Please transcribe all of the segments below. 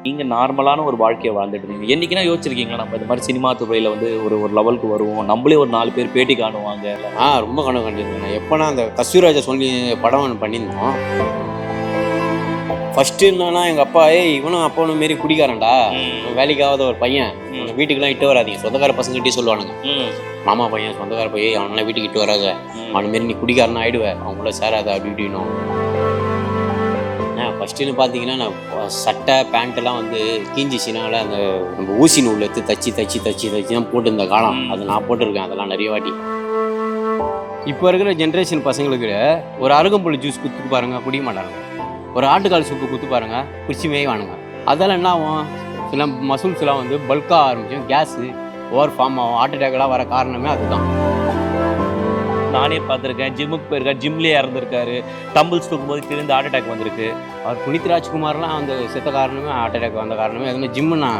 நீங்க நார்மலான ஒரு வாழ்க்கையை வாழ்ந்துட்டு இருக்கீங்க. என்னைக்குன்னா யோசிச்சிருக்கீங்களா, நம்ம இந்த மாதிரி சினிமா துறையில வந்து ஒரு லெவலுக்கு வருவோம், நம்மளே ஒரு 4 பேர் பேட்டி காணுவாங்க? ரொம்ப கனவு கண்டிருக்கேன். எப்போனா அந்த கஸ்தூராஜா சொல்லி படம் ஒன்று பண்ணியிருந்தோம். ஃபர்ஸ்ட் என்னன்னா எங்கள் அப்பா இவனும் அப்பனும் மாரி குடிக்காரன்டா, வேலைக்காகாத ஒரு பையன், வீட்டுக்கெல்லாம் இட்டு வராதிங்க, சொந்தக்கார பசங்கிட்டே சொல்லுவானுங்க. மாமா பையன் சொந்தக்கார பையன் அவனெல்லாம் வீட்டுக்கு இட்டு வராத, அவன மாரி நீ குடிக்காரனா ஆயிடுவேன், அவங்கள சேராத அப்படி இப்படின்னும். ஃபஸ்ட்டுன்னு பார்த்தீங்கன்னா நான் சட்டை பேண்ட்டெல்லாம் வந்து கீஞ்சிச்சினால அந்த நம்ம ஊசி நூல் எடுத்து தச்சு தான் போட்டுருந்த காலம் அது நான் போட்டிருக்கேன். அதெல்லாம் நிறைய வாட்டி. இப்போ இருக்கிற ஜென்ரேஷன் பசங்களுக்கு ஒரு அருகம்புல் ஜூஸ் குத்து பாருங்க குடிக்க மாட்டாங்க, ஒரு ஆட்டுக்கால் சூப்பு குத்து பாருங்க குச்சி மேய்வானுங்க. அதெல்லாம் என்ன ஆகும், சில மசூல்ஸ்லாம் வந்து பல்காக ஆரம்பிக்கும், கேஸு ஓவர் ஃபார்ம் ஆகும், ஹார்ட் அட்டாக்லாம் வர காரணமே அதுதான். நானே பார்த்துருக்கேன், ஜிம்முக்கு போயிருக்கேன், ஜிம்லேயே இறந்துருக்காரு, டம்பிள்ஸ் தூக்கும்போது கிழிந்து ஹார்ட் அட்டாக் வந்திருக்கு. அவர் புனித் ராஜ்குமார்லாம் அந்த செத்த காரணமே ஹார்ட் அட்டாக் வந்த காரணமே எதுவுமே ஜிம்முன்னா.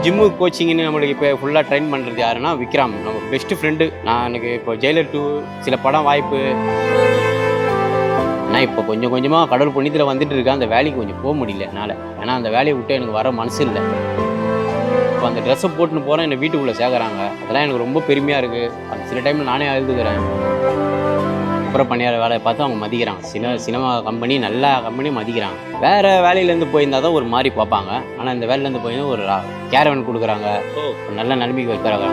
ஜிம்மு கோச்சிங்னு நம்மளுக்கு இப்போ ஃபுல்லாக ட்ரெயின் பண்ணுறது யாருன்னா விக்ரம், நம்ம பெஸ்ட்டு ஃப்ரெண்டு. நான் எனக்கு இப்போ ஜெயிலர் 2 சில படம் வாய்ப்பு. ஆனால் இப்போ கொஞ்சம் கொஞ்சமாக கடவுள் புண்ணியத்தில் வந்துட்டு இருக்கேன். அந்த வேலைக்கு கொஞ்சம் போக முடியல என்னால், ஏன்னா அந்த வேலையை விட்டு எனக்கு வர மனசு இல்லை. இப்போ அந்த ட்ரெஸ்ஸை போட்டுன்னு போகிறேன், என்னை வீட்டுக்குள்ளே சேர்க்குறாங்க, அதெல்லாம் எனக்கு ரொம்ப பெருமையாக இருக்குது. அது சில டைமில் நானே அழுதுக்கிறேன். அப்புறம் பணியார வேலையை பார்த்து அவங்க மதிக்கிறாங்க. சினிமா கம்பெனி நல்ல கம்பெனி மதிக்கிறாங்க. வேறு வேலையிலேருந்து போயிருந்தால் தான் ஒரு மாதிரி பார்ப்பாங்க, ஆனால் இந்த வேலையிலேருந்து போயிருந்தா ஒரு கேரவன் கொடுக்குறாங்க, நல்ல நிலைமைக்கு வைக்கிறாங்க.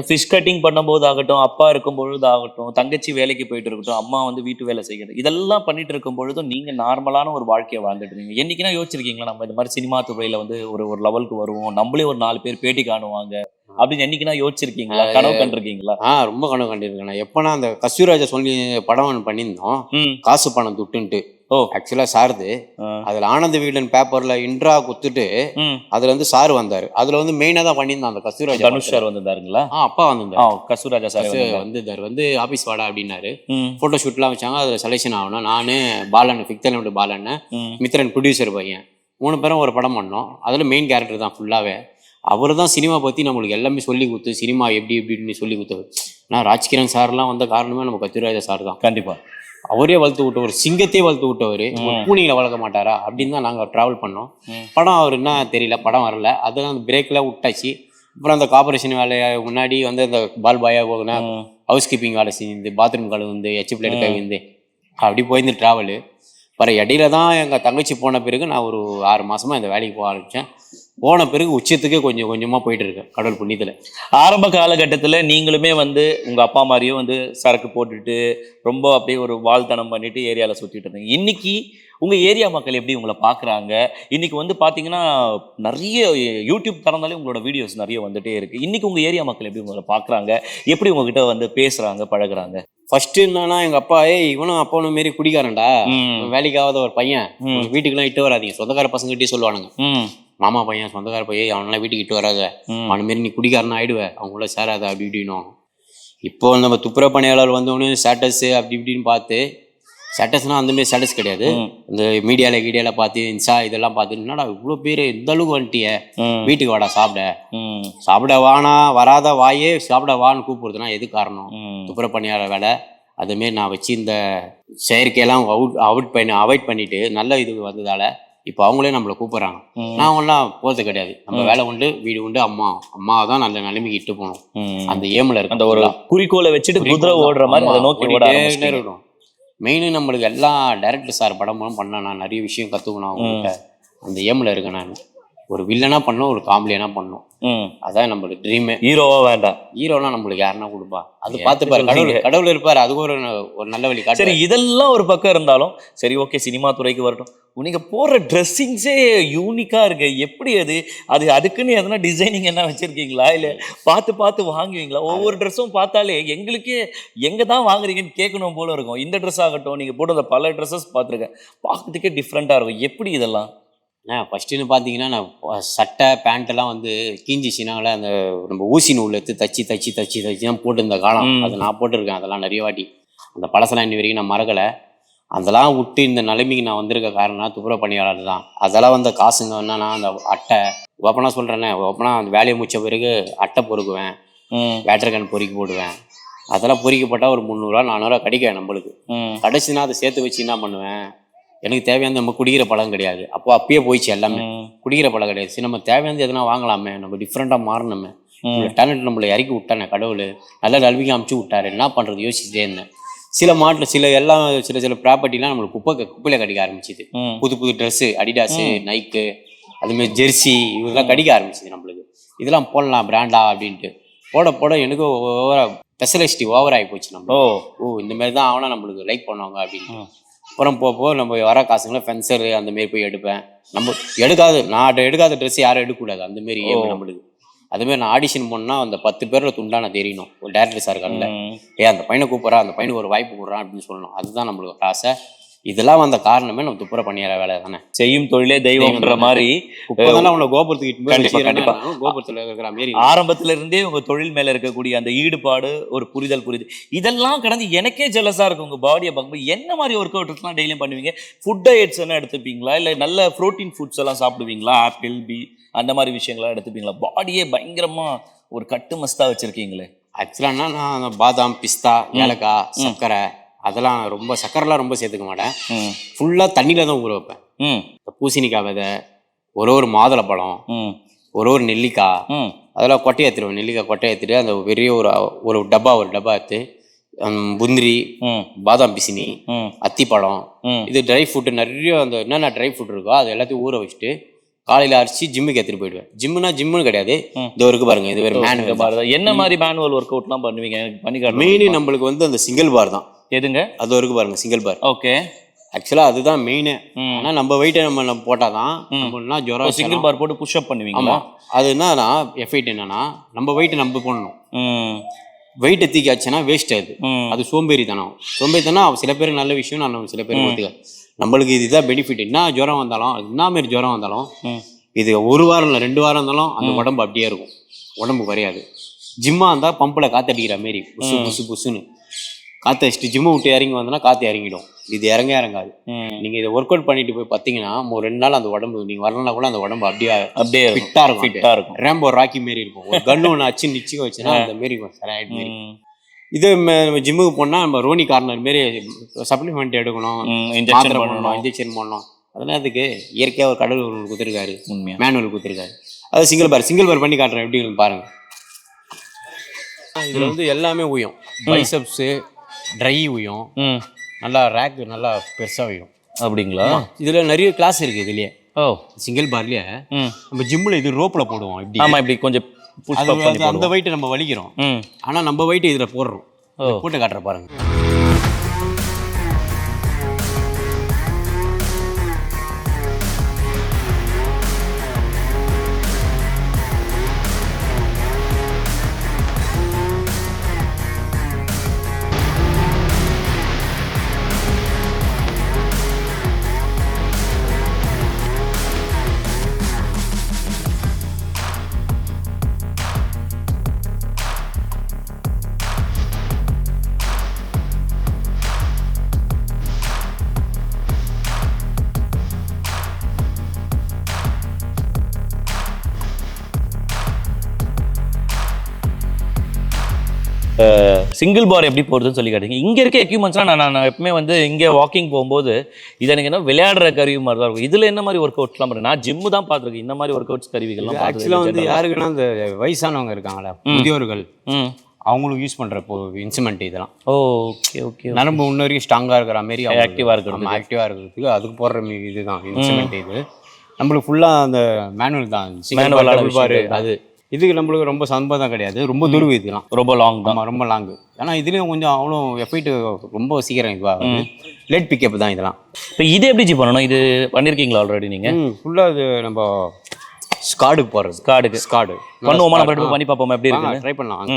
ஃபிஷ் கட்டிங் பண்ணும்போது ஆகட்டும், அப்பா இருக்கும் பொழுது ஆகட்டும், தங்கச்சி வேலைக்கு போயிட்டு இருக்கட்டும், அம்மா வந்து வீட்டு வேலை செய்கிறது, இதெல்லாம் பண்ணிட்டு இருக்கும் பொழுதும் நீங்கள் நார்மலான ஒரு வாழ்க்கையை வாழ்ந்துட்டு இருக்கீங்க. என்னைக்குன்னா யோசிச்சிருக்கீங்களா, நம்ம இந்த மாதிரி சினிமா துறையில் வந்து ஒரு லெவலுக்கு வருவோம், நம்மளே ஒரு 4 பேர் பேட்டி காணுவாங்க அப்படின்னு என்னைக்குன்னா யோசிச்சிருக்கீங்களா, கனவு கண்டிருக்கீங்களா? ரொம்ப கனவு கண்டிருக்கேன். எப்போனா அந்த கஸ்தூராஜா சொல்லி படம் ஒன்று பண்ணியிருந்தோம், காசு பணம் துட்டுன்ட்டு. ஆக்சுவலா சாருது அதுல ஆனந்த வீடன் பேப்பர்ல இன்ட்ரா குத்துட்டு அதுல வந்து சார் வந்தாரு. அதுல வந்து மெயினா தான் பண்ணியிருந்தான் அந்த கஸ்தூராஜா. தனுஷ் சார் வந்திருந்தாருங்களா? அப்பா வந்திருந்தாரு, கஸ்தூராஜா சார் வந்திருந்தாரு. வந்து ஆபீஸ் வாடா அப்படின்னாரு. போட்டோ ஷூட்லாம் வச்சாங்க, அதுல செலெக்ஷன் ஆகணும். நானு பாலன், ஃபிக்தனோட பாலன், மித்ரன் ப்ரொடியூசர் பையன், 3 பேரும் ஒரு படம் பண்ணோம். அதுல மெயின் கேரக்டர் தான் ஃபுல்லாவே. அவர் தான் சினிமா பற்றி நம்மளுக்கு எல்லாமே சொல்லி கொடுத்து, சினிமா எப்படி எப்படின்னு சொல்லி கொடுத்தவர். ஆனால் ராஜ்கிரண் சார்லாம் வந்த காரணமே நம்ம கஸ்தூராஜா சார் தான். கண்டிப்பாக அவரே வளர்த்து விட்டவர், சிங்கத்தையே வளர்த்து விட்டவர். பூனிகளை வளர்க்க மாட்டாரா அப்படின்னு தான் நாங்கள் ட்ராவல் பண்ணோம். படம் அவர் என்ன தெரியல, படம் வரல. அதெல்லாம் அந்த பிரேக்கில் விட்டாச்சு. அப்புறம் அந்த கார்பரேஷன் வேலையை முன்னாடி வந்து அந்த பால் பாயா போகுனா ஹவுஸ் கீப்பிங் வேலை செஞ்சு, பாத்ரூம் கழுவு வந்து, எச் பிளேட் கழுவு அப்படி போயிருந்து ட்ராவலு. அப்புறம் இடையில தான் எங்கள் தங்கச்சி போன பிறகு நான் ஒரு 6 மாதமாக இந்த வேலைக்கு போக ஆரம்பித்தேன். போன பிறகு உச்சத்துக்கே கொஞ்சம் கொஞ்சமாக போயிட்டு இருக்கேன் கடவுள் புண்ணியத்தில். ஆரம்ப காலகட்டத்தில் நீங்களுமே வந்து உங்கள் அப்பா மாதிரியும் வந்து சரக்கு போட்டுட்டு ரொம்ப அப்படியே ஒரு வாழ்த்தனம் பண்ணிட்டு ஏரியாவில் சுற்றிட்டு இருந்தீங்க. இன்னைக்கு உங்கள் ஏரியா மக்கள் எப்படி உங்களை பார்க்குறாங்க? இன்னைக்கு வந்து பார்த்தீங்கன்னா நிறைய யூடியூப் திறந்தாலே உங்களோட வீடியோஸ் நிறைய வந்துட்டே இருக்குது. இன்னைக்கு உங்கள் ஏரியா மக்கள் எப்படி உங்களை பார்க்குறாங்க, எப்படி உங்ககிட்ட வந்து பேசுகிறாங்க, பழகுறாங்க? ஃபர்ஸ்ட் என்னன்னா எங்கள் அப்பா இவனும் அப்பனும் மாரி குடிக்காரன்டா, வேலைக்காகாத ஒரு பையன், வீட்டுக்கெல்லாம் இட்டு வராதிங்க, சொந்தக்கார பசங்கிட்டே சொல்லுவானுங்க. மாமா பையன் சொந்தக்கார பையன் அவனெல்லாம் வீட்டுக்கு இட்டு வராத, அவன மாரி நீ குடிக்காரனா ஆயிடுவேன், அவங்கள சேராத அப்படி இப்படின்னும். இப்போ நம்ம துப்புரவு பணியாளர் வந்தவொடனே ஸ்டேட்டஸ் அப்படி இப்படின்னு பார்த்து, ஸ்டேட்டஸ்னால் அந்தமாரி ஸ்டேட்டஸ் கிடையாது, இந்த மீடியாவில் பார்த்து இன்ஸ்டா இதெல்லாம் பார்த்து என்னடா இவ்வளோ பேர் இந்த அளவுக்கு வந்துட்டிய, வீட்டுக்கு வாடா சாப்பிட வானா, வராத வாயே சாப்பிட வான்னு கூப்பிடுறதுனா எது காரணம்? துப்புரவு பணியாளர் வேலை அதுமாரி நான் வச்சு இந்த செயற்கையெல்லாம் அவாய்ட் பண்ணிட்டு நல்ல இது வந்ததால இப்போ அவங்களே நம்மளை கூப்பிட்றாங்க. நான் அவங்களாம் போகிறது கிடையாது. நம்ம வேலை உண்டு, வீடு உண்டு, அம்மா தான் நல்ல நிலைமைக்கு இட்டு போகணும், அந்த ஏமில் இருக்கு. அந்த ஒரு குறிக்கோளை வச்சுட்டு குதிரை ஓடுற மாதிரி அதை நோக்கி இருக்கணும். மெயினு நம்மளுக்கு எல்லா டைரக்டர் சார் படமும் பண்ண நான் நிறைய விஷயம் கற்றுக்கணும் அவங்ககிட்ட. அந்த ஏமில் இருக்கேன். நான் ஒரு வில்லனா பண்ணோம், ஒரு காமெடியானா பண்ணோம். அதான் நம்மளுக்கு ட்ரீமே. ஹீரோவா வேண்டாம், ஹீரோனா நம்மளுக்கு யாருன்னா கொடுப்பா, அது பார்த்துப்பாரு, கடவுள் இருப்பாரு, அதுக்கு ஒரு நல்ல வழி காட்டு. சரி, இதெல்லாம் ஒரு பக்கம் இருந்தாலும் சரி, ஓகே, சினிமா துறைக்கு வரட்டும். நீங்கள் போடுற ட்ரெஸ்ஸிங்ஸே யூனிக்காக இருக்கு. எப்படி அதுக்குன்னு எதனா டிசைனிங் என்ன வச்சுருக்கீங்களா, இல்லை பார்த்து வாங்குவீங்களா? ஒவ்வொரு ட்ரெஸ்ஸும் பார்த்தாலே எங்களுக்கே எங்கே தான் வாங்குறீங்கன்னு கேட்கணும் போல இருக்கும். இந்த ட்ரெஸ் ஆகட்டும், நீங்கள் போடுற பல ட்ரெஸ்ஸஸ் பார்த்துருக்கேன், பார்க்கறதுக்கே டிஃப்ரெண்ட்டாக இருக்கும். எப்படி இதெல்லாம்? ஃபஸ்ட்டுன்னு பார்த்தீங்கன்னா நான் சட்டை பேண்ட்டெல்லாம் வந்து கீஞ்சிச்சினால அந்த நம்ம ஊசி நூல் எடுத்து தச்சு தான் போட்டிருந்த காலம் அது நான் போட்டிருக்கேன். அதெல்லாம் நிறைய வாட்டி. அந்த பழசெல்லாம் இன்னி வரைக்கும் நான் மறக்கலை. அதெல்லாம் விட்டு இந்த நிலைமைக்கு நான் வந்திருக்க காரணம் துப்புரவு பணியாளர் தான். அதெல்லாம் வந்த காசுங்க என்னன்னா அந்த அட்டை ஓப்பனாக சொல்கிறேன்னே, ஓப்பனாக அந்த வேலையை முடிச்ச பிறகு அட்டை பொறுக்குவேன், பேட்டரி கன் பொறுக்கி போடுவேன். அதெல்லாம் பொறுக்கி போட்டால் ஒரு 300 400 கிடைக்கும் நம்மளுக்கு. கடைசினா அதை சேர்த்து வச்சு என்ன பண்ணுவேன், எனக்கு தேவையான நம்ம குடிக்கிற பழம் கிடையாது. அப்பயே போயிடுச்சு எல்லாமே. குடிக்கிற பழம் கிடையாது. சரி நம்ம தேவையானது எதுனா வாங்கலாமே, நம்ம டிஃப்ரெண்ட்டாக மாறணுமே, டேலண்ட் நம்மளை இறக்கி விட்டானே கடவுள், நல்ல நல்விக்கு அமுச்சு விட்டாரு, என்ன பண்ணுறது யோசிச்சுட்டே இருந்தேன். சில மாட்டில் சில ப்ராப்பர்ட்டிலாம் நம்மளுக்கு குப்பையில் கிடைக்க ஆரம்பிச்சிது. புது ட்ரெஸ்ஸு, அடிடாஸு, நைக்கு, அதுமாதிரி ஜெர்சி இதெல்லாம் கிடைக்க ஆரம்பிச்சிது நம்மளுக்கு. இதெல்லாம் போடலாம் பிராண்டா அப்படின்ட்டு போட எனக்கு ஸ்பெஷலிஸ்ட் ஓவர் ஆகி போச்சு. நம்ம இந்த மாதிரி தான் அவனா நம்மளுக்கு லைக் பண்ணுவாங்க அப்படின்ட்டு. அப்புறம் நம்ம வர காசுங்களை ஃபென்சரு அந்தமாரி போய் எடுப்பேன். நம்ம நான் எடுக்காத ட்ரெஸ் யாரும் எடுக்கக்கூடாது அந்தமாரி நம்மளுக்கு. அதுமாரி நான் ஆடிஷன் போனால் அந்த 10 பேரில் துண்டா நான் தெரியணும். ஒரு டேரக்டர் சார் இருக்காங்கல்ல, அந்த பையனை கூப்பிட்றான், அந்த பையனுக்கு ஒரு வாய்ப்பு கொடுறான் அப்படின்னு சொல்லணும். அதுதான் நம்மளுக்கு ஒரு ஆசை. இதெல்லாம் வந்த காரணமே நம்ம துப்புர பண்ணிடுற வேலை தானே. செய்யும் தொழிலே தெய்வம்ன்ற மாதிரி அவனை கோபுரத்துக்கு கோபுரத்தில் இருக்கிற மாரி ஆரம்பத்துல இருந்தே உங்க தொழில் மேல இருக்கக்கூடிய அந்த ஈடுபாடு, ஒரு புரிதல் இதெல்லாம் கடந்து எனக்கே ஜெலஸா இருக்கு. உங்க பாடியை பார்க்கும்போது என்ன மாதிரி ஒர்க் அவுட்ஸ்லாம் டெய்லியும் பண்ணுவீங்க? ஃபுட் டயட்ஸ் என்ன எடுத்துப்பீங்களா, இல்லை நல்ல ப்ரோட்டீன் ஃபுட்ஸ் எல்லாம் சாப்பிடுவீங்களா, ஆப்பிள் அந்த மாதிரி விஷயங்கள்லாம் எடுத்துப்பீங்களா? பாடியே பயங்கரமா ஒரு கட்டு மஸ்தா வச்சிருக்கீங்களே. ஆக்சுவலானா நான் பாதாம், பிஸ்தா, ஏலக்காய், சர்க்கரை அதெல்லாம் ரொம்ப சக்கரெல்லாம் ரொம்ப சேர்த்துக்க மாட்டேன். ஃபுல்லாக தண்ணியில் தான் ஊற வைப்பேன். பூசணிக்காய் விதை, ஒரு மாதுளப்பழம், ஒரு நெல்லிக்காய், அதெல்லாம் கொட்டை ஏற்றிடுவேன். நெல்லிக்காய் கொட்டை ஏற்றிட்டு அந்த பெரிய ஒரு டப்பா எடுத்து முந்திரி, பாதாம் பிசினி, அத்திப்பழம், இது ட்ரை ஃப்ரூட்டு நிறைய அந்த என்னென்ன ட்ரை ஃப்ரூட் இருக்கோ அது எல்லாத்தையும் ஊற வச்சுட்டு காலையில் அரைச்சி ஜிம்முக்கு எடுத்துட்டு போயிடுவேன். ஜிம்முன்னு கிடையாது, இது வரைக்கும் பாருங்க, இது ஒரு மேனுவல். என்ன மாதிரி மேனுவல் ஒர்க் அவுட்லாம் பண்ணுவீங்க? மெயின் நம்மளுக்கு அந்த சிங்கிள் பார் தான். எதுங்க? அது வரைக்கும் பாருங்க, சிங்கிள் பார். ஓகே, ஆக்சுவலாக அதுதான் மெயின். ஆனால் நம்ம வெயிட்டை நம்ம போட்டால் தான் நம்மளுனா ஜுரம். சிங்கிள் பார் போட்டு புஷ்அப் பண்ணுவீங்க. ஆமாம், அது என்னன்னா எஃபெக்ட் என்னன்னா நம்ம வெயிட்டை நம்ம போடணும். வெயிட்டை தூக்கி ஆச்சுன்னா வேஸ்ட் ஆகுது. அது சோம்பேறித்தனம். சில பேருக்கு நல்ல விஷயம், நான் சில பேருக்கு ஒத்துக்க. நம்மளுக்கு இதுதான் பெனிஃபிட். என்ன ஜுரம் வந்தாலும், என்ன மாரி ஜுரம் வந்தாலும், இது 1 வாரம் இல்லை 2 வாரம் இருந்தாலும் அந்த உடம்பு அப்படியே இருக்கும், உடம்பு குறையாது. ஜிம்மாக இருந்தால் பம்பில் காற்றடிக்கிற மாரி புசுன்னு காற்று அடிச்சுட்டு ஜிம்மை விட்டு இறங்கி வந்தோன்னா காற்று இறங்கிடும். இது இறங்காது. நீங்கள் இதை ஒர்க் அவுட் பண்ணிட்டு போய் பார்த்தீங்கன்னா ஒரு 2 நாள் அந்த உடம்பு நீங்கள் வரலன்னா கூட அந்த உடம்பு அப்படியே ஃபிட்டாக இருக்கும். ரேம்போ ராக்கி மாரி இருக்கும். ஒரு கன்று ஒன்று அச்சு நிச்சயம் வச்சுன்னா அந்த மாரி சரியாயிட்டு மாரி. இதே ஜிம்முக்கு போனால் நம்ம ரோனி கார்னர் மாரி சப்ளிமெண்ட் எடுக்கணும், இன்ஜெக்ஷன் பண்ணணும். அதெல்லாம் அதுக்கு இயற்கையாக ஒரு கடவுள் ஒன்று கொடுத்துருக்காரு, மேனுவல் கொடுத்துருக்காரு. அது சிங்கிள் பார் பண்ணி காட்டுறேன் எப்படி பாருங்க. இதில் எல்லாமே உயும், பைசப்ஸு ட்ரை உயும், நல்லா ரேக்கு நல்லா பெருசாக உயும். அப்படிங்களா? இதில் நிறைய கிளாஸ் இருக்குது. இதுலேயே சிங்கிள் பார்லேயே நம்ம ஜிம்மில் இது ரோப்பில் போடுவோம். இப்படி கொஞ்சம் அந்த வெயிட்டை நம்ம வலிக்கிறோம். ஆனால் நம்ம வெயிட்டு இதில் போடுறோம். போட்டு காட்டுற பாருங்க. சிங்கிள் பார் எப்படி போகிறதுன்னு சொல்லி காட்டுங்க. இங்கே இருக்க எக்யூப்மெண்ட்ஸ்லாம் நான் எப்பவுமே இங்கே வாக்கிங் போகும்போது இது எனக்கு என்ன விளையாடுற கருவி மாதிரி தான் இருக்கும். இதில் என்ன மாதிரி ஒர்க் அவுட்ஸ்லாம் பண்ணுறேன்? நான் ஜிம்மு தான் பார்த்துருக்கேன். இந்த மாதிரி ஒர்க் அவுட்ஸ் கருவிகள்லாம் ஆக்சுவலாக யாருக்குன்னா அந்த வயசானவங்க இருக்காங்களா, முதியோர்கள், அவங்களுக்கு யூஸ் பண்ணுற இன்ஸ்ட்ருமெண்ட் இதெல்லாம். ஓகே. நரம்பு இன்ன வரைக்கும் ஸ்ட்ராங்காக இருக்கிற மாரி ஆக்டிவாக இருக்கிறதுக்கு அதுக்கு போடுற இதுதான் இன்ஸ்ட்ருமெண்ட். இது நம்மளுக்கு ஃபுல்லாக அந்த மேனுவல் தான். அது இதுக்கு நம்மளுக்கு ரொம்ப சம்பதம் கிடையாது, ரொம்ப துருவு. இதெல்லாம் ரொம்ப லாங் தான், ரொம்ப லாங்கு. ஏன்னா இதுலேயும் கொஞ்சம் அவ்வளோ எஃபெக்ட் ரொம்ப சீக்கிரம் இதுவாக லேட் பிக்கப் தான் இதெல்லாம். இப்போ இது எப்படி பண்ணணும்? இது பண்ணியிருக்கீங்களா ஆல்ரெடி நீங்கள்? ஃபுல்லாக இது நம்ம ஸ்காடுக்கு போகிறது. ஸ்காடு பண்ணுவோமா? நம்ம பண்ணி பார்ப்போமா எப்படி இருக்கு? ட்ரை பண்ணலாம்.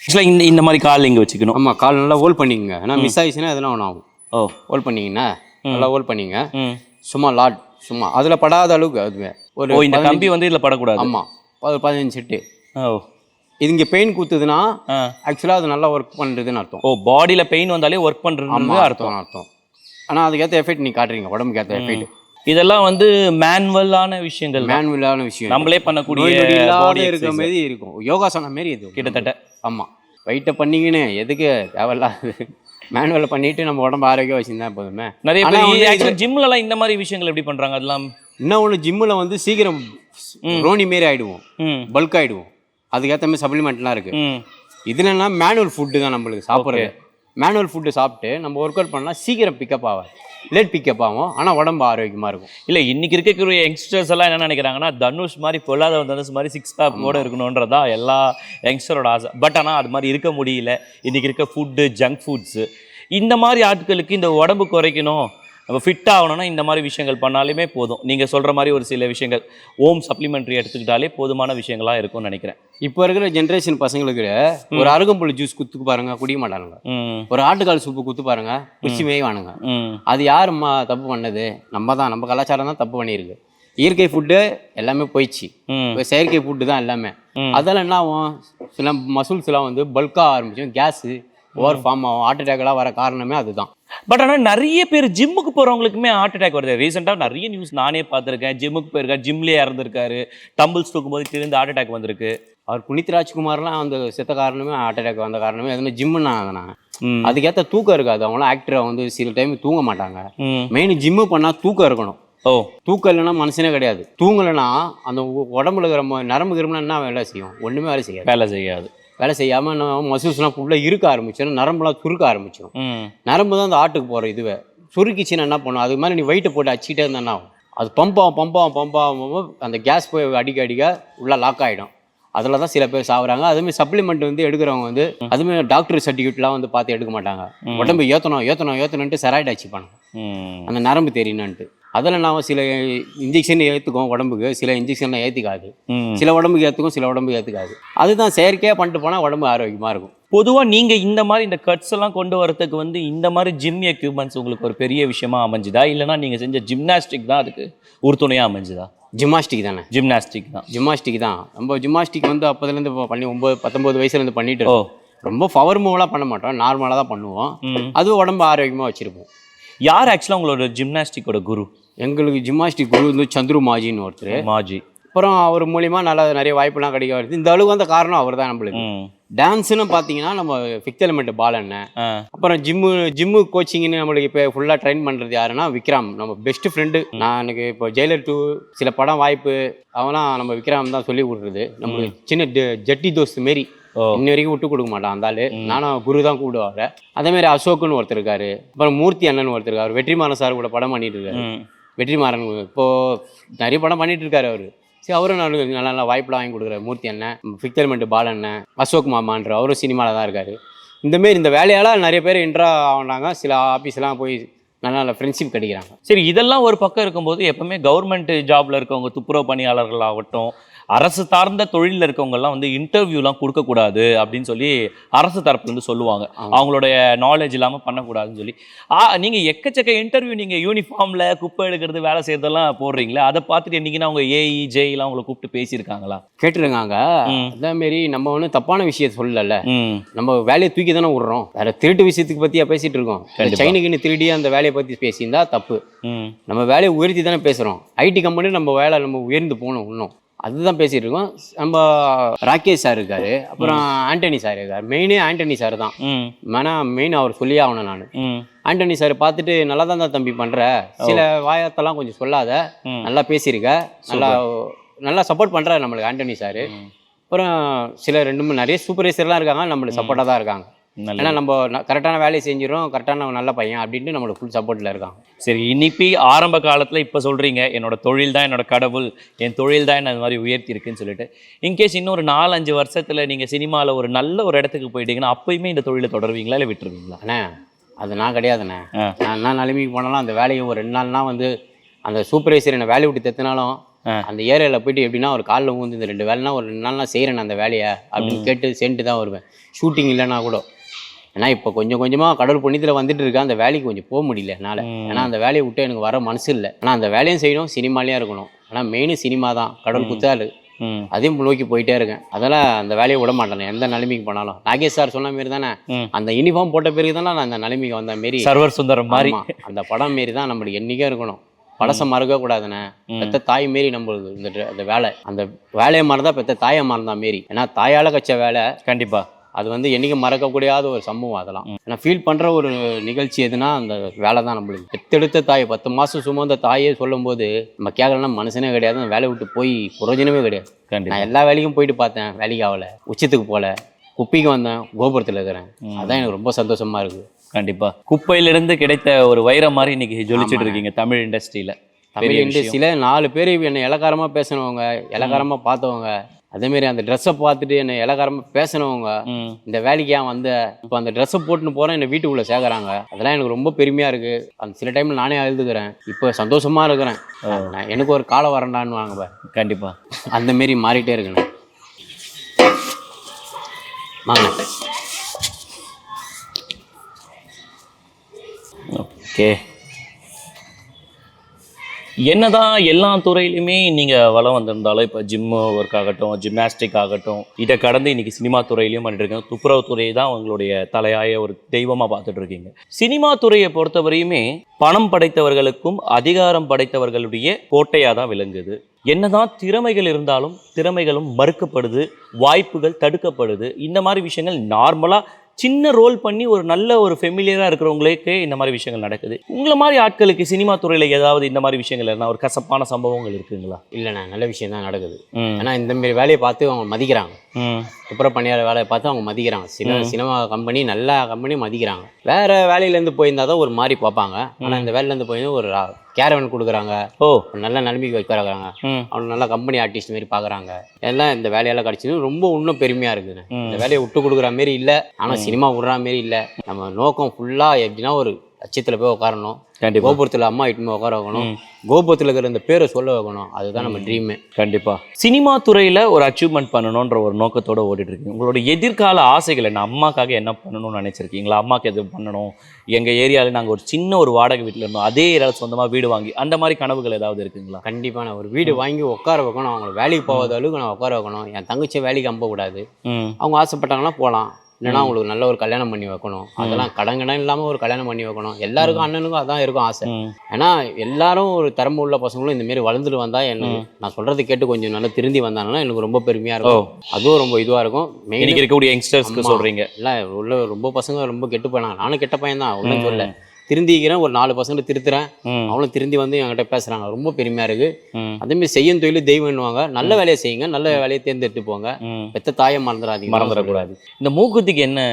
ஆக்சுவலாக இந்த மாதிரி கால் இங்கே வச்சுக்கணும். ஆமாம், கால் நல்லா ஹோல்ட் பண்ணிக்கங்க. ஏன்னா மிஸ் ஆகிடுச்சுன்னா அதெல்லாம் ஒன்றும் ஆகும். ஹோல்ட் பண்ணிங்கன்னா நல்லா ஹோல்ட் பண்ணிங்க. சும்மா அதில் படாத அளவுக்கு. அதுவே இந்த கம்பி இதில் படக்கூடாது. ஆமாம், 15 செட்டு. இது இங்கே பெயின் குத்துதுன்னா ஆக்சுவலாக அது நல்லா ஒர்க் பண்ணுறதுன்னு அர்த்தம். பாடியில் பெயின் வந்தாலே ஒர்க் பண்ணுறது அர்த்தம். ஆனால் அதுக்கேற்ற எஃபெக்ட் நீ காட்டுறீங்க, உடம்புக்கு ஏற்ற எஃபெக்ட். இதெல்லாம் வந்து மேனுவலான விஷயங்கள் தான். மேனுவலான விஷயம். நம்மளே பண்ணக்கூடிய நோய் நொடி இல்லாத body இருக்கிற exercise. மாதிரி இருக்கும். யோகாசனம் மாரி இது கிட்டத்தட்ட. ஆமா. வெயிட்டை பண்ணிக்கின்னு எதுக்கு தேவையில்லாது மேனுவலில் பண்ணிட்டு நம்ம உடம்பு ஆரோக்கியம் வச்சுருந்தா போதுமே. நிறைய ஆனா வந்து பேர் ஆக்சுவலி ஜிம்லலாம் இந்த மாதிரி விஷயங்கள் எப்படி பண்றாங்க அதெல்லாம்? இன்னும் ஒன்று ஜிம்மில் வந்து சீக்கிரம் ரோனி மாரி ஆகிடுவோம், பல்க் ஆகிடுவோம். அதுக்கேற்ற மாதிரி சப்ளிமெண்ட்லாம் இருக்குது. இதுலன்னா மேனுவல் ஃபுட்டு தான் நம்மளுக்கு சாப்பிட்றது. மேனுவல் ஃபுட்டு சாப்பிட்டு நம்ம ஒர்க் அவுட் பண்ணால் சீக்கிரம் பிக்கப் ஆகாது, லேட் பிக்கப் ஆகும். ஆனால் உடம்பு ஆரோக்கியமாக இருக்கும். இல்லை இன்னைக்கு இருக்கக்கூடிய யங்ஸ்டர்ஸ் எல்லாம் என்ன நினைக்கிறாங்கன்னா தனுஷ் மாதிரி பொல்லாத தனுஷ் மாதிரி சிக்ஸ் பேக்கோட இருக்கணுன்றதா எல்லா யங்ஸ்டரோட ஆசை. பட் ஆனால் அது மாதிரி இருக்க முடியல. இன்னைக்கு இருக்க ஃபுட்டு ஜங்க் ஃபுட்ஸு இந்த மாதிரி ஆட்களுக்கு இந்த உடம்பு குறைக்கணும், நம்ம ஃபிட் ஆகணும்னா இந்த மாதிரி விஷயங்கள் பண்ணாலுமே போதும். நீங்கள் சொல்கிற மாதிரி ஒரு சில விஷயங்கள் ஓம் சப்ளிமெண்ட்ரி எடுத்துக்கிட்டாலே போதுமான விஷயங்களாக இருக்கும்னு நினைக்கிறேன். இப்போ இருக்கிற ஜென்ரேஷன் பசங்களுக்கு ஒரு அருகம்புல் ஜூஸ் குத்துக்கு பாருங்க, குடிக்க மாட்டானுங்க. ஒரு ஆட்டுக்கால் சூப்பு குத்து பாருங்க, குச்சி மேய்வானுங்க. அது யாரும்மா தப்பு பண்ணது? நம்ம தான், நம்ம கலாச்சாரம் தான் தப்பு பண்ணியிருக்கு. இயற்கை ஃபுட்டு எல்லாமே போயிடுச்சு, இப்போ செயற்கை ஃபுட்டு தான் எல்லாமே. அதெல்லாம் என்ன ஆகும், சில மசூல்ஸ் எல்லாம் வந்து பல்காக ஆரம்பிச்சோம், கேஸு ஓவர் ஃபார்ம் ஆகும், ஹார்ட் அட்டாக்லாம் வர காரணமே அதுதான். பட் ஆனால் நிறைய பேர் ஜிம்முக்கு போகிறவங்களுக்குமே ஹார்ட் அட்டாக் வருது. ரீசெண்டாக நிறைய நியூஸ் நானே பார்த்துருக்கேன். ஜிம்முக்கு போயிருக்காரு, ஜிம்லேயே இறந்துருக்காரு, டம்பிள்ஸ் தூக்கும்போது திருந்து ஹார்ட் அட்டாக் வந்திருக்கு. அவர் புனித் ராஜ்குமார்லாம் அந்த செத்த காரணமே ஹார்ட் அட்டாக் வந்த காரணமே எதுனா ஜிம்முன்னா அதுக்கேற்ற தூக்கம் இருக்காது. அவங்களாம் ஆக்டரை வந்து சில டைம் தூங்க மாட்டாங்க. மெயின் ஜிம்மு பண்ணால் தூக்கம் இருக்கணும். தூக்கம் இல்லைன்னா மனுஷனே கிடையாது. தூங்கலைன்னா அந்த உடம்புல இருக்கிற நரம்பு கிரும்புனா என்ன வேலை செய்யும்? ஒன்றுமே வேலை செய்யாது. வேலை செய்யாமல் மசூல்ஸ்லாம் ஃபுல்லாக இருக்க ஆரம்பிச்சிடும், நரம்புலாம் சுருக்க ஆரம்பிச்சிடும். நரம்பு தான் அந்த ஆட்டுக்கு போகிற இதுவே சுருக்கிச்சின்னா என்ன பண்ணும்? அது மாதிரி நீ வெயிட்டை போட்டு அடிச்சிட்டே இருந்தா அது பம்பாகும். அந்த கேஸ் போய் அடிக்க உள்ள லாக் ஆகிடும். அதில் தான் சில பேர் சாப்பிட்றாங்க. அதுமாதிரி சப்ளிமெண்ட் வந்து எடுக்கிறவங்க வந்து அதுமாதிரி டாக்டர் சர்டிஃபிகேட்லாம் வந்து பார்த்து எடுக்க மாட்டாங்க. உடம்பு ஏற்றணுன்ட்டு செராய்டு அடிச்சுப்பாங்க அந்த நரம்பு தெரியணுன்ட்டு. அதில் நான் சில இன்ஜெக்ஷன் ஏற்றுக்கும் உடம்புக்கு, சில இன்ஜெக்ஷன்லாம் ஏற்றிக்காது. சில உடம்புக்கு ஏற்றுக்கும், சில உடம்புக்கு ஏற்றுக்காது. அதுதான் செயற்கையாக பண்ணிட்டு போனால் உடம்பு ஆரோக்கியமாக இருக்கும். பொதுவாக நீங்கள் இந்த மாதிரி இந்த கட்ஸ் எல்லாம் கொண்டு வரதுக்கு வந்து இந்த மாதிரி ஜிம் எக்யூப்மெண்ட்ஸ் உங்களுக்கு ஒரு பெரிய விஷயமா அமைஞ்சுதா, இல்லைனா நீங்கள் செஞ்ச ஜிம்னாஸ்டிக் தான் அதுக்கு உறுதுணையாக அமைஞ்சுதா? ஜிம்னாஸ்டிக் தானே. ஜிம்னாஸ்டிக் தான். நம்ம ஜிம்னாஸ்டிக் வந்து அப்போதுலேருந்து பண்ணி 19 வயசுலேருந்து பண்ணிட்டு ரொம்ப பவர் மூவெலாம் பண்ண மாட்டோம், நார்மலாக தான் பண்ணுவோம். அதுவும் உடம்பு ஆரோக்கியமாக வச்சுருப்போம். யார் ஆக்சுவலாக உங்களோட ஜிம்னாஸ்டிக்கோட குரு? எங்களுக்கு ஜிம்னாஸ்டிக் குரு வந்து சந்துரு மாஜின்னு ஒருத்தர். அப்புறம் அவர் மூலிமா நிறைய வாய்ப்புலாம் கிடைக்க வருது. இந்த அளவுக்கு வந்த காரணம் அவர் தான் நம்மளுக்கு. டான்ஸுன்னு பார்த்தீங்கன்னா நம்ம ஃபிஃப்த் எலிமெண்ட் பாலண்ண, அப்புறம் ஜிம்மு கோச்சிங்னு நம்மளுக்கு இப்போ ஃபுல்லாக ட்ரெயின் பண்ணுறது யாருன்னா விக்ரம், நம்ம பெஸ்ட் ஃப்ரெண்டு. நான் எனக்கு இப்போ ஜெயிலர் 2 சில படம் வாய்ப்பு அவெல்லாம் நம்ம விக்ரம் தான் சொல்லி கொடுக்குறது. நம்மளுக்கு சின்ன ஜட்டி தோஸ்து மாரி இன்ன வரைக்கும் விட்டு கொடுக்க மாட்டான் அந்த ஆளு. நானும் குரு தான் கூப்பிடுவாங்க. அதே மாதிரி அசோக்குன்னு ஒருத்தர் இருக்காரு, அப்புறம் மூர்த்தி அண்ணன் ஒருத்தர் இருக்காரு. வெற்றிமாறன் சார் கூட படம் பண்ணிட்டு இருக்காரு. வெற்றிமாறன் இப்போ நிறைய படம் பண்ணிட்டு இருக்காரு அவரு. சரி, அவரும் நல்ல வாய்ப்புலாம் வாங்கி கொடுக்குறாரு. மூர்த்தி அண்ணன், ஃபிஃப்த் எலிமெண்ட் பாலண்ணன், அசோக் மாமான்ற அவரும் சினிமாவில் தான் இருக்காரு. இந்தமாரி இந்த வேலையால் நிறைய பேர் இன்ட்ரா ஆகினாங்க. சில ஆஃபீஸ்லாம் போய் நல்ல ஃப்ரெண்ட்ஷிப் கிடைக்கிறாங்க. சரி, இதெல்லாம் ஒரு பக்கம் இருக்கும்போது எப்பவுமே கவர்மெண்ட் ஜாப்ல இருக்கவங்க, துப்புரவு பணியாளர்கள் ஆகட்டும், அரசு சார்ந்த தொழிலில் இருக்கவங்கெல்லாம் வந்து இன்டர்வியூலாம் கொடுக்கக்கூடாது அப்படின்னு சொல்லி அரசு தரப்புலேருந்து சொல்லுவாங்க. அவங்களுடைய நாலேஜ் இல்லாமல் பண்ணக்கூடாதுன்னு சொல்லி. நீங்கள் எக்கச்சக்க இன்டர்வியூ நீங்கள் யூனிஃபார்மில் குப்பை எடுக்கிறது வேலை செய்யறதெல்லாம் போடுறீங்களே, அதை பார்த்துட்டு என்னைக்குன்னா அவங்க ஏஇ ஜேஇலாம் அவங்களை கூப்பிட்டு பேசியிருக்காங்களா? கேட்டுருக்காங்க. அதேமாரி நம்ம ஒன்றும் தப்பான விஷயத்த சொல்லல, நம்ம வேலையை தூக்கி தானே விடுறோம். வேற திருட்டு விஷயத்துக்கு பற்றியா பேசிட்டு இருக்கோம்? சைனுக்குன்னு திருடி அந்த வேலையை பற்றி பேசியிருந்தா தப்பு. நம்ம வேலையை உயர்த்தி தானே பேசுகிறோம். ஐடி கம்பெனி நம்ம வேலை நம்ம உயர்ந்து போகணும் இன்னும், அதுதான் பேசிகிட்டு இருக்கோம். நம்ம ராகேஷ் சார் இருக்காரு, அப்புறம் ஆண்டனி சார் இருக்காரு. மெயினே ஆண்டனி சார் தான். மெயின் அவர் சொல்லியே ஆகணும். நான் ஆண்டனி சார் பார்த்துட்டு நல்லா தான் தம்பி பண்ணுற, சில வாயத்தெல்லாம் கொஞ்சம் சொல்லாத, நல்லா பேசியிருக்க, நல்லா சப்போர்ட் பண்ணுறாரு நம்மளுக்கு ஆண்டனி சார். அப்புறம் சில 2-3 நிறைய சூப்பர்வைசர்லாம் இருக்காங்க, நம்மளுக்கு சப்போர்ட்டாக தான் இருக்காங்க. ஏன்னா நம்ம கரெக்டான வேலையை செஞ்சிடும், கரெக்டான நல்ல பையன் அப்படின்னு நம்மளுக்கு ஃபுல் சப்போர்ட்டில் இருக்காங்க. சரி, இன்னைக்கு ஆரம்ப காலத்தில் இப்போ சொல்கிறீங்க என்னோட தொழில் தான் என்னோட கடவுள், என் தொழில் தான் என்ன அது மாதிரி உயர்த்தி இருக்குன்னு சொல்லிட்டு, இன்கேஸ் இன்னொரு 4-5 வருஷத்தில் நீங்கள் சினிமாவில் ஒரு நல்ல ஒரு இடத்துக்கு போயிட்டீங்கன்னா அப்பயுமே இந்த தொழிலை தொடருவீங்களா இல்லை விட்டுருவீங்களா? அண்ணே அது நான் கிடையாதுண்ணே. நான் என்ன நிலைமைக்கு போனாலும் அந்த வேலையை ஒரு 2 நாள்னா வந்து அந்த சூப்பர்வைசர் என்னை வேலையை விட்டு தெத்தினாலும் அந்த ஏரியாவில் போயிட்டு எப்படின்னா ஒரு காலில் ஊந்து இந்த 2 வேலைனா ஒரு 2 நாள்னா செய்கிறேன் அந்த வேலையை அப்படின்னு கேட்டு சேர்ந்துட்டு தான் வருவேன். ஷூட்டிங் இல்லைன்னா கூட. ஏன்னா இப்போ கொஞ்சம் கொஞ்சமாக கடவுள் புண்ணியத்தில் வந்துட்டு இருக்கேன், அந்த வேலைக்கு கொஞ்சம் போக முடியல என்னால். ஏன்னா அந்த வேலையை விட்டு எனக்கு வர மனசு இல்லை. ஆனால் அந்த வேலையும் செய்யணும், சினிமாலேயும் இருக்கணும். ஆனால் மெயின் சினிமா தான், கடவுள் குத்தாலு, அதையும் நோக்கி போயிட்டே இருக்கேன். அதெல்லாம் அந்த வேலையை விட மாட்டேன் எந்த நிலைமைக்கு போனாலும். நாகேஷ் சார் சொன்ன மாரி தானே, அந்த யூனிஃபார்ம் போட்ட பிறகு தானே நான் அந்த நிலைமைக்கு வந்த மாரி, சர்வர் சுந்தரம் மாதிரி அந்த படம் மாரி தான் நம்மளுக்கு என்றைக்கும் இருக்கணும். பழச மறக்க கூடாதுண்ணே. பெத்த தாய் மாரி நம்மளுக்கு அந்த வேலை, அந்த வேலையை மறந்தா பெத்த தாயை மறந்தா மாரி. ஏன்னா தாயால கச்ச வேலை கண்டிப்பா அது வந்து என்னைக்கும் மறக்கக்கூடாத ஒரு சம்பவம் அதெல்லாம். நான் ஃபீல் பண்ணுற ஒரு நிகழ்ச்சி எதுனா அந்த வேலை தான். நம்மளுக்கு பெத்தெடுத்த தாய் 10 மாதம் சுமந்த தாயே சொல்லும்போது நம்ம கேட்கலன்னா மனுஷனே கிடையாது. அந்த வேலையை விட்டு போய் பிரயோஜனமே கிடையாது. நான் எல்லா வேலைக்கும் போயிட்டு பார்த்தேன், வேலைக்கு ஆகலை. உச்சத்துக்கு போகல, குப்பிக்கு வந்தேன், கோபுரத்தில் இருக்கிறேன். அதான் எனக்கு ரொம்ப சந்தோஷமா இருக்குது. கண்டிப்பா குப்பையிலிருந்து கிடைத்த ஒரு வைரம் மாதிரி இன்னைக்கு ஜொலிச்சுட்டு இருக்கீங்க தமிழ் இண்டஸ்ட்ரியில. தமிழ் இண்டஸ்ட்ரியில் 4 பேர் என்னை இலக்காரமாக பேசினவங்க, இலக்காரமாக பார்த்தவங்க, அதேமாரி அந்த ட்ரெஸ்ஸை பார்த்துட்டு என்னை இலக்காரமாக பேசினவங்க, இந்த வேலைக்கு ஏன் வந்த, இப்போ அந்த ட்ரெஸ்ஸை போட்டுன்னு போகிறேன் என்னை வீட்டுக்குள்ளே சேர்க்குறாங்க. அதெல்லாம் எனக்கு ரொம்ப பெருமையாக இருக்குது. அந்த சில டைமில் நானே அழுதுக்கிறேன். இப்போ சந்தோஷமாக இருக்கிறேன். எனக்கு ஒரு காலம் வரண்டான்னு வாங்க. கண்டிப்பாக அந்த மாரி மாறிட்டே இருக்கணும். வாங்க. ஓகே, என்னதான் எல்லா துறையிலுமே நீங்கள் வளம் வந்திருந்தாலும், இப்போ ஜிம்மு ஒர்க் ஆகட்டும், ஜிம்னாஸ்டிக் ஆகட்டும், இதை கடந்து இன்னைக்கு சினிமா துறையிலையும் பண்ணிட்டு இருக்கீங்க. துப்புரவு துறையை தான் உங்களுடைய தலையாய ஒரு தெய்வமாக பார்த்துட்டு இருக்கீங்க. சினிமா துறையை பொறுத்தவரையுமே பணம் படைத்தவர்களுக்கும் அதிகாரம் படைத்தவர்களுடைய கோட்டையாக தான் விளங்குது. என்னதான் திறமைகள் இருந்தாலும் திறமைகளும் மறுக்கப்படுது, வாய்ப்புகள் தடுக்கப்படுது. இந்த மாதிரி விஷயங்கள் நார்மலாக சின்ன ரோல் பண்ணி ஒரு நல்ல ஒரு ஃபெமிலியராக இருக்கிறவங்களுக்கே இந்த மாதிரி விஷயங்கள் நடக்குது. உங்களை மாதிரி ஆட்களுக்கு சினிமா துறையில் ஏதாவது இந்த மாதிரி விஷயங்கள் என்ன ஒரு கசப்பான சம்பவங்கள் இருக்குங்களா? இல்லைண்ணா, நல்ல விஷயம் தான் நடக்குது. ஏன்னா இந்த மாதிரி வேலையை பார்த்து அவங்க மதிக்கிறாங்க. துப்புரவு பணியாளர் வேலையை பார்த்து அவங்க மதிக்கிறாங்க. சினிமா கம்பெனி நல்ல கம்பெனி மதிக்கிறாங்க. வேற வேலையிலேருந்து போயிருந்தால் தான் ஒரு மாதிரி பார்ப்பாங்க. ஆனால் இந்த வேலையிலேருந்து போயிருந்தா ஒரு கேரவன் கொடுக்குறாங்க. நல்ல நிலைமைக்கு வைக்கிறாங்க. அவங்க நல்லா கம்பெனி ஆர்டிஸ்ட் மாரி பார்க்குறாங்க. எல்லாம் இந்த வேலையெல்லாம் கிடச்சிது ரொம்ப இன்னும் பெருமையாக இருக்குதுண்ணே. இந்த வேலையை விட்டு கொடுக்குற மாரி இல்லை, ஆனால் சினிமா விடுற மாரி இல்லை. நம்ம நோக்கம் ஃபுல்லாக எப்படின்னா ஒரு லட்சியத்தில் போய் உட்காரணும். கோபுரத்தில் அம்மா இட்டுமே உட்கார வைக்கணும். கோபுரத்தில் இருக்கிற இந்த பேரை சொல்ல வைக்கணும். அதுதான் நம்ம ட்ரீமே. கண்டிப்பா சினிமா துறையில ஒரு அச்சீவ்மெண்ட் பண்ணணும்ன்ற ஒரு நோக்கத்தோட ஓடிட்டு இருக்கீங்க. உங்களோட எதிர்கால ஆசைகள் என்ன? அம்மாக்காக என்ன பண்ணணும்னு நினைச்சிருக்கீங்களா? அம்மாக்கு எது பண்ணணும், எங்க ஏரியாவில் நாங்கள் ஒரு சின்ன ஒரு வாடகை வீட்டில் இருந்தோம், அதே ஏரியாவில் சொந்தமாக வீடு வாங்கி அந்த மாதிரி கனவுகள் ஏதாவது இருக்குங்களா? கண்டிப்பாக நான் ஒரு வீடு வாங்கி உட்கார வைக்கணும். அவங்களை வேலைக்கு போகாத அளவுக்கு நான் உட்கார வைக்கணும். என் தங்கச்சி வேலைக்கு அனுப்பக்கூடாது. அவங்க ஆசைப்பட்டாங்கன்னா போகலாம், இல்லைன்னா அவங்களுக்கு நல்ல ஒரு கல்யாணம் பண்ணி வைக்கணும். அதெல்லாம் கடங்கடம் இல்லாமல் ஒரு கல்யாணம் பண்ணி வைக்கணும். எல்லாருக்கும் அண்ணனுக்கும் அதான் இருக்கும் ஆசை. ஏன்னா எல்லாரும் ஒரு திறமை உள்ள பசங்களும் இந்த மாதிரி வளர்ந்துட்டு வந்தா எனக்கு நான் சொல்றது கேட்டு கொஞ்சம் நல்லா திருந்தி வந்தாங்கன்னா எனக்கு ரொம்ப பெருமையா இருக்கும். அதுவும் ரொம்ப இதுவா இருக்கும். மெயின் இருக்கக்கூடிய யங்ஸ்டர்ஸ்க்கு சொல்றீங்க இல்லை உள்ள ரொம்ப பசங்க ரொம்ப கெட்டு போனாங்க. நானும் கெட்ட பையன் தான், ஒன்றும் சொல்ல. திருந்திக்கிறேன், ஒரு 4 பசங்களை திருத்துறேன், அவங்களும் திருந்தி வந்து என்கிட்ட பேசுறாங்க. ரொம்ப பெருமையா இருக்கு. அதேமாதிரி செய்யும் தொழில் தெய்வம்னுவாங்க. நல்ல வேலையை செய்யுங்க, நல்ல வேலையை தேர்ந்தெடுத்து போங்க. பெத்த தாயை மறந்துடக்கூடாது. இந்த மூக்குத்திக்கு என்ன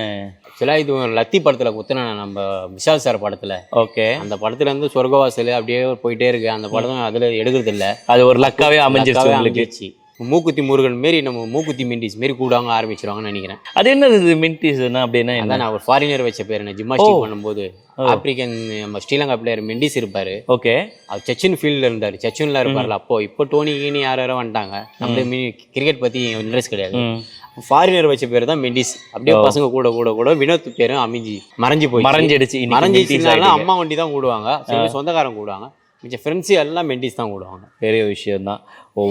ஆக்சுவலாக இது லத்தி படத்துல குத்துன நம்ம விஷால் சார் படத்துல. ஓகே, அந்த படத்துல இருந்து சொர்க்கவாசல் அப்படியே போயிட்டே இருக்கு. அந்த படம் அதுல எடுக்கிறது இல்லை, அது ஒரு லக்காவே அமைஞ்சிருச்சு. மூக்குத்தி முருகன் மாரி நம்ம மூக்குத்தி மிண்டிஸ் மாரி கூடாங்க ஆரம்பிச்சிருவாங்கன்னு நினைக்கிறேன். அது என்னது மிண்டிஸ்னா? அப்படின்னா அதான் நான் ஒரு ஃபாரினர் வச்ச பேர். என்ன ஜிம்னாஸ்டிக் பண்ணும்போது ஆப்பிரிக்கன் நம்ம ஸ்ரீலங்கா பிளேயர் மெண்டிஸ் இருப்பாரு. ஓகே, அவர் சச்சின் ஃபீல்டில் இருந்தார், சச்சின்ல இருப்பார்ல. அப்போ இப்போ டோனி கீனி யாரோ வந்துட்டாங்க. நம்ம கிரிக்கெட் பத்தி இன்ட்ரெஸ்ட் கிடையாது. ஃபாரினர் வச்ச பேர் தான் மெண்டிஸ். அப்படியே பசங்க கூட கூட கூட வினோத் பேரும் மறைஞ்சிடுச்சு. அம்மா வண்டி தான் கூடுவாங்க, சொந்தக்காரன் கூடுவாங்க, மிச்ச ஃப்ரெண்ட்ஸு எல்லாம் மெண்டிஸ் தான் கூடுவாங்க. பெரிய விஷயம் தான்.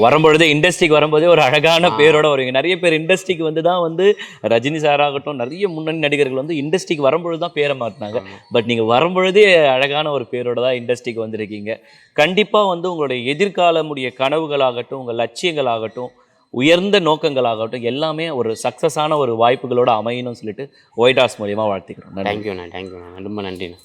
வரும்பொழுதே இண்டஸ்ட்ரிக்கு வரும்போதே ஒரு அழகான பேரோட வருவீங்க. நிறைய பேர் இண்டஸ்ட்ரிக்கு வந்து தான் வந்து ரஜினி சார் ஆகட்டும், நிறைய முன்னணி நடிகர்கள் வந்து இண்டஸ்ட்ரிக்கு வரும்பொழுது தான் பேரை மாற்றினாங்க. பட் நீங்கள் வரும்பொழுதே அழகான ஒரு பேரோட தான் இண்டஸ்ட்ரிக்கு வந்திருக்கீங்க. கண்டிப்பாக வந்து உங்களுடைய எதிர்காலமுடைய கனவுகளாகட்டும், உங்கள் லட்சியங்களாகட்டும், உயர்ந்த நோக்கங்களாகட்டும் எல்லாமே ஒரு சக்ஸஸான ஒரு வாய்ப்புகளோடு அமையணும்னு சொல்லிட்டு ஒயிட் ஹார்ஸ் மூலியமாக வாழ்த்துக்கிறோம். தேங்க்யூண்ணா, தேங்க்யூண்ணா, ரொம்ப நன்றிண்ணா.